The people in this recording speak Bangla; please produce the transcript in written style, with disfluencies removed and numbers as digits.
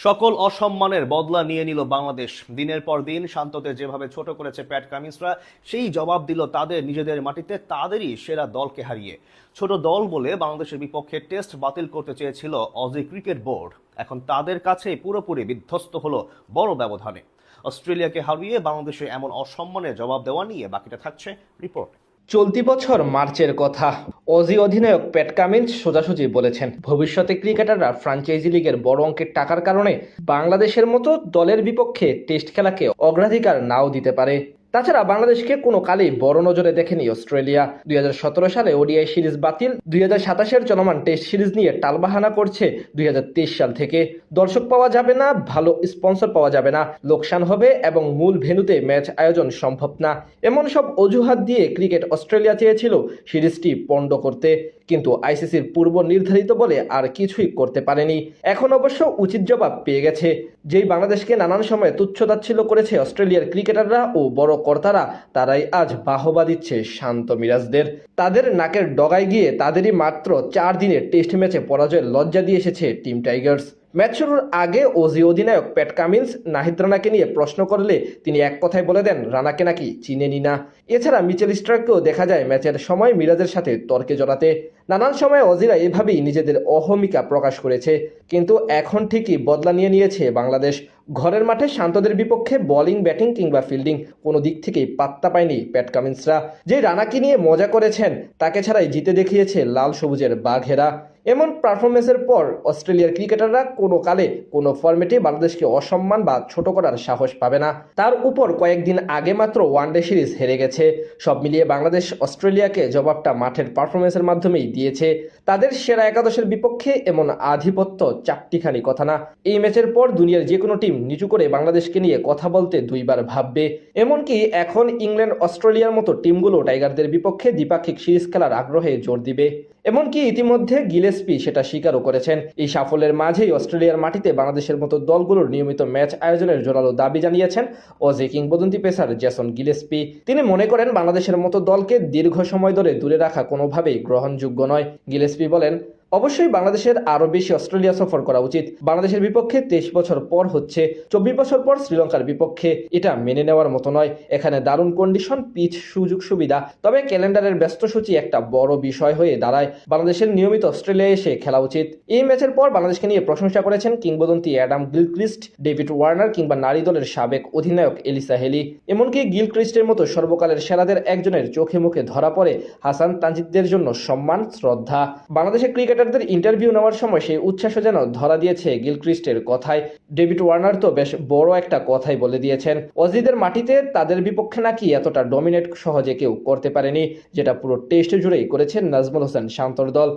সকল অসম্মানের বদলা নিয়ে নিল বাংলাদেশ। দিনের পর দিন শান্তদের যেভাবে ছোট করেছে প্যাট কামিন্সরা, সেই জবাব দিল তাদের নিজেদের মাটিতে তাদেরই সেরা দলকে হারিয়ে। ছোট দল বলে বাংলাদেশের বিপক্ষে টেস্ট বাতিল করতে চেয়েছিল অজি ক্রিকেট বোর্ড, এখন তাদের কাছে পুরোপুরি বিধ্বস্ত হলো বড় ব্যবধানে। অস্ট্রেলিয়াকে হারিয়ে বাংলাদেশে এমন অসম্মানের জবাব দেওয়া নিয়ে বাকিটা থাকছে রিপোর্ট। চলতি বছর মার্চের কথা। অজি অধিনায়ক প্যাট কামিন্স সোজাসুজি বলেছেন, ভবিষ্যতে ক্রিকেটাররা ফ্র্যাঞ্চাইজি লিগের বড় অঙ্কের টাকার কারণে বাংলাদেশের মতো দলের বিপক্ষে টেস্ট খেলাকে অগ্রাধিকার নাও দিতে পারে। তাছাড়া বাংলাদেশকে কোনো কালেই বড় নজরে দেখেনি অস্ট্রেলিয়া। 2017 সালে ওডিআই সিরিজ বাতিল, 2027 চলমান টেস্ট সিরিজ নিয়ে টালবাহানা করছে 2023 সাল থেকে। দর্শক পাওয়া যাবে না, ভালো স্পন্সর পাওয়া যাবে না, লোকসান হবে এবং মূল ভেন্যুতে ম্যাচ আয়োজন সম্ভব না, এমন সব অজুহাত দিয়ে ক্রিকেট অস্ট্রেলিয়া চেয়েছিল সিরিজটি পণ্ড করতে, কিন্তু আইসিসির পূর্ব নির্ধারিত বলে আর কিছুই করতে পারেনি। এখন অবশ্য উচিত জবাব পেয়ে গেছে। যেই বাংলাদেশকে নানান সময় তুচ্ছতাচ্ছিল্য করেছে অস্ট্রেলিয়ার ক্রিকেটাররা ও বড় কর্তারা, তারাই আজ বাহবা দিচ্ছে শান্ত মিরাজদের। তাদের নাকের ডগায় গিয়ে তাদেরই মাত্র 4 দিনের টেস্ট ম্যাচে পরাজয়ের লজ্জা দিয়ে এসেছে টিম টাইগার্স। ম্যাচ শুরুর আগে অজি অধিনায়ক প্যাট কামিন্স নাহিদ রানাকে নিয়ে প্রশ্ন করলে তিনি এক কথায় বলে দেন, রানাকে নাকি চিনেনি না। এছাড়া মিচেল স্টার্ককেও দেখা যায় ম্যাচের সময় মিরাজের সাথে তর্কে জড়াতে। নানান সময় অজিরা এভাবেই নিজেদের অহমিকা প্রকাশ করেছে, কিন্তু এখন ঠিকই বদলা নিয়ে নিয়েছে বাংলাদেশ। ঘরের মাঠে শান্তদের বিপক্ষে বোলিং, ব্যাটিং কিংবা ফিল্ডিং কোনো দিক থেকেই পাত্তা পায়নি প্যাট কামিন্সরা। যে রানাকে নিয়ে মজা করেছেন, তাকে ছাড়াই জিতে দেখিয়েছে লাল সবুজের বাঘেরা। এমন পারফরমেন্সের পর অস্ট্রেলিয়ার ক্রিকেটাররা কোনো কালে কোনো ফরম্যাটে বাংলাদেশকে অসম্মান বা ছোট করার সাহস পাবে না। তার উপর কয়েকদিন আগে মাত্র ওয়ানডে সিরিজ হেরে গেছে। সব মিলিয়ে বাংলাদেশ অস্ট্রেলিয়াকে জবাবটা মাঠের পারফরমেন্সের মাধ্যমেই দিয়েছে। তাদের সেরা একাদশের বিপক্ষে এমন আধিপত্য চারটিখানি কথা না। এই ম্যাচের পর দুনিয়ার যে কোনো টিম নিচু করে বাংলাদেশকে নিয়ে কথা বলতে দুইবার ভাববে। এমনকি এখন ইংল্যান্ড, অস্ট্রেলিয়ার মতো টিমগুলো টাইগারদের বিপক্ষে দ্বিপাক্ষিক সিরিজ খেলার আগ্রহে জোর দিবে। এমনকি ইতিমধ্যে গিলেস্পি সেটা স্বীকারও করেছেন। এই সাফল্যের মাঝেই অস্ট্রেলিয়ার মাটিতে বাংলাদেশের মতো দলগুলোর নিয়মিত ম্যাচ আয়োজনের জোরালো দাবি জানিয়েছেন অজি কিংবদন্তি পেসার জেসন গিলেস্পি। তিনি মনে করেন বাংলাদেশের মতো দলকে দীর্ঘ সময় ধরে দূরে রাখা কোনোভাবেই গ্রহণযোগ্য নয়। গিলেস্পি বলেন, অবশ্যই বাংলাদেশের আরো বেশি অস্ট্রেলিয়া সফর করা উচিত। বাংলাদেশের বিপক্ষে 23 বছর পর হচ্ছে, 24 বছর পর শ্রীলঙ্কার বিপক্ষে, এটা মেনে নেওয়ার মতো নয়। এখানে দারুণ কন্ডিশন, পিচ, সুযোগ সুবিধা, তবে ক্যালেন্ডারের ব্যস্ত সূচি একটা বড় বিষয় হয়ে দাঁড়ায়। বাংলাদেশের নিয়মিত অস্ট্রেলিয়ায় এসে খেলা উচিত। এই ম্যাচের পর বাংলাদেশকে নিয়ে প্রশংসা করেছেন কিংবদন্তি অ্যাডাম গিলক্রিস্ট, ডেভিড ওয়ার্নার কিংবা নারী দলের সাবেক অধিনায়ক এলিসা হেলি। এমনকি গিলক্রিস্টের মতো সর্বকালের সেরাদের একজনের চোখে মুখে ধরা পড়ে হাসান তানজিদদের জন্য সম্মান, শ্রদ্ধা। বাংলাদেশের ক্রিকেটারদের ইন্টারভিউ নেওয়ার সময় সেই উচ্ছ্বাস যেন ধরা দিয়েছে গিলক্রিস্টের কথায়। ডেভিড ওয়ার্নার তো বেশ বড় একটা কথাই বলে দিয়েছেন, অজিদের মাটিতে তাদের বিপক্ষে নাকি এতটা ডমিনেট সহজে কেউ করতে পারেনি, যেটা পুরো টেস্ট জুড়েই করেছেন নাজমুল হোসেন শান্তর দল।